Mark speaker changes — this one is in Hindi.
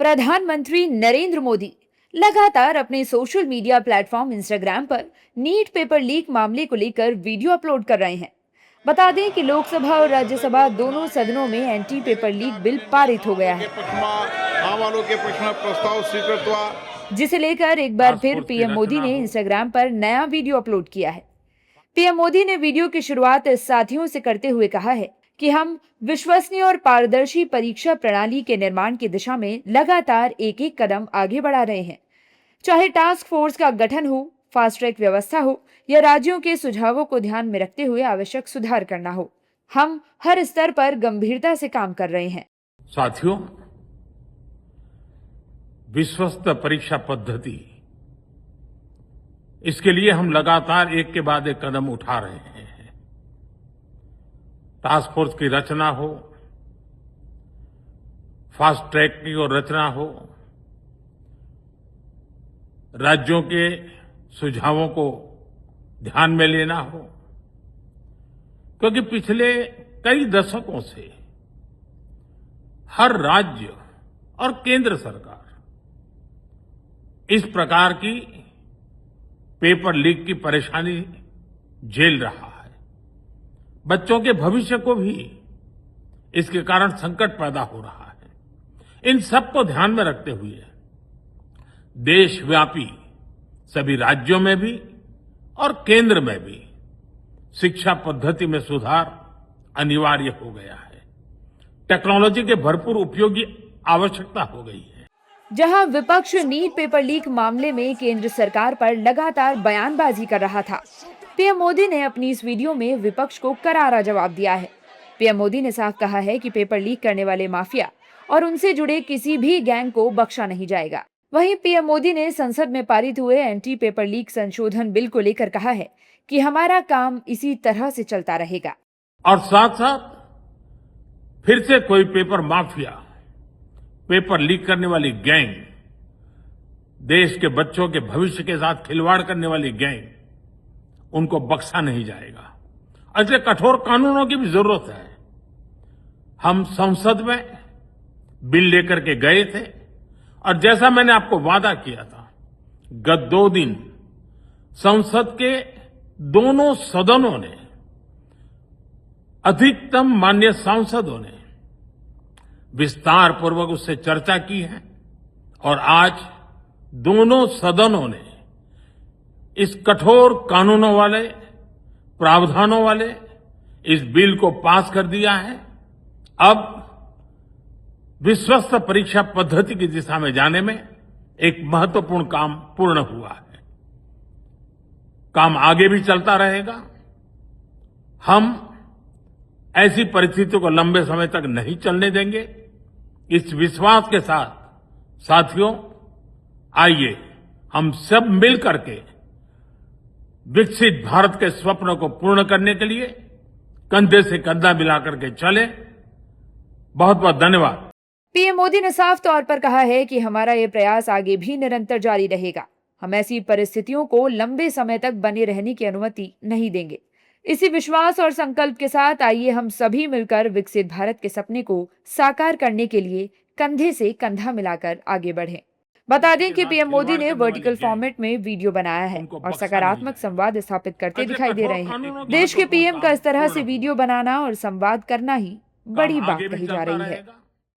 Speaker 1: प्रधानमंत्री नरेंद्र मोदी लगातार अपने सोशल मीडिया प्लेटफॉर्म इंस्टाग्राम पर नीट पेपर लीक मामले को लेकर वीडियो अपलोड कर रहे हैं। बता दें कि लोकसभा और राज्यसभा दोनों सदनों में एंटी पेपर लीक बिल पारित हो गया है, जिसे लेकर एक बार फिर पीएम मोदी ने इंस्टाग्राम पर नया वीडियो अपलोड किया है। पीएम मोदी ने वीडियो की शुरुआत साथियों से करते हुए कहा है कि हम विश्वसनीय और पारदर्शी परीक्षा प्रणाली के निर्माण की दिशा में लगातार एक एक कदम आगे बढ़ा रहे हैं। चाहे टास्क फोर्स का गठन हो, फास्ट ट्रैक व्यवस्था हो या राज्यों के सुझावों को ध्यान में रखते हुए आवश्यक सुधार करना हो, हम हर स्तर पर गंभीरता से काम कर रहे हैं।
Speaker 2: साथियों, विश्वस्त परीक्षा पद्धति, इसके लिए हम लगातार एक के बाद एक कदम उठा रहे हैं। टास्क फोर्स की रचना हो, फास्ट ट्रैक की और रचना हो, राज्यों के सुझावों को ध्यान में लेना हो, क्योंकि पिछले कई दशकों से हर राज्य और केंद्र सरकार इस प्रकार की पेपर लीक की परेशानी झेल रहा है। बच्चों के भविष्य को भी इसके कारण संकट पैदा हो रहा है। इन सब को ध्यान में रखते हुए देशव्यापी सभी राज्यों में भी और केंद्र में भी शिक्षा पद्धति में सुधार अनिवार्य हो गया है। टेक्नोलॉजी के भरपूर उपयोग की आवश्यकता हो गई है।
Speaker 1: जहां विपक्ष नीट पेपर लीक मामले में केंद्र सरकार पर लगातार बयानबाजी कर रहा था, पीएम मोदी ने अपनी इस वीडियो में विपक्ष को करारा जवाब दिया है। पीएम मोदी ने साफ कहा है कि पेपर लीक करने वाले माफिया और उनसे जुड़े किसी भी गैंग को बख्शा नहीं जाएगा। वहीं पीएम मोदी ने संसद में पारित हुए एंटी पेपर लीक संशोधन बिल को लेकर कहा है कि हमारा काम इसी तरह से चलता रहेगा।
Speaker 2: और साथ साथ फिर से कोई पेपर माफिया, पेपर लीक करने वाली गैंग, देश के बच्चों के भविष्य के साथ खिलवाड़ करने वाली गैंग, उनको बख्शा नहीं जाएगा। इसलिए कठोर कानूनों की भी जरूरत है। हम संसद में बिल लेकर के गए थे और जैसा मैंने आपको वादा किया था, गत 2 दिन संसद के दोनों सदनों ने, अधिकतम माननीय सांसदों ने विस्तार पूर्वक उससे चर्चा की है और आज दोनों सदनों ने इस कठोर कानूनों वाले, प्रावधानों वाले इस बिल को पास कर दिया है। अब विश्वस्त परीक्षा पद्धति की दिशा में जाने में एक महत्वपूर्ण काम पूर्ण हुआ है। काम आगे भी चलता रहेगा। हम ऐसी परिस्थितियों को लंबे समय तक नहीं चलने देंगे। इस विश्वास के साथ साथियों, आइए हम सब मिल करके विकसित भारत के स्वप्न को पूर्ण करने के लिए कंधे से कंधा मिलाकर के चले। बहुत बहुत धन्यवाद।
Speaker 1: पीएम मोदी ने साफ तौर पर कहा है कि हमारा ये प्रयास आगे भी निरंतर जारी रहेगा। हम ऐसी परिस्थितियों को लंबे समय तक बने रहने की अनुमति नहीं देंगे। इसी विश्वास और संकल्प के साथ आइए हम सभी मिलकर विकसित भारत के सपने को साकार करने के लिए कंधे से कंधा मिलाकर आगे बढ़ें। बता दें कि पीएम मोदी ने वर्टिकल फॉर्मेट में वीडियो बनाया है और सकारात्मक संवाद स्थापित करते दिखाई दे रहे हैं। देश के पीएम का इस तरह से वीडियो बनाना और संवाद करना ही बड़ी बात कही जा रही है।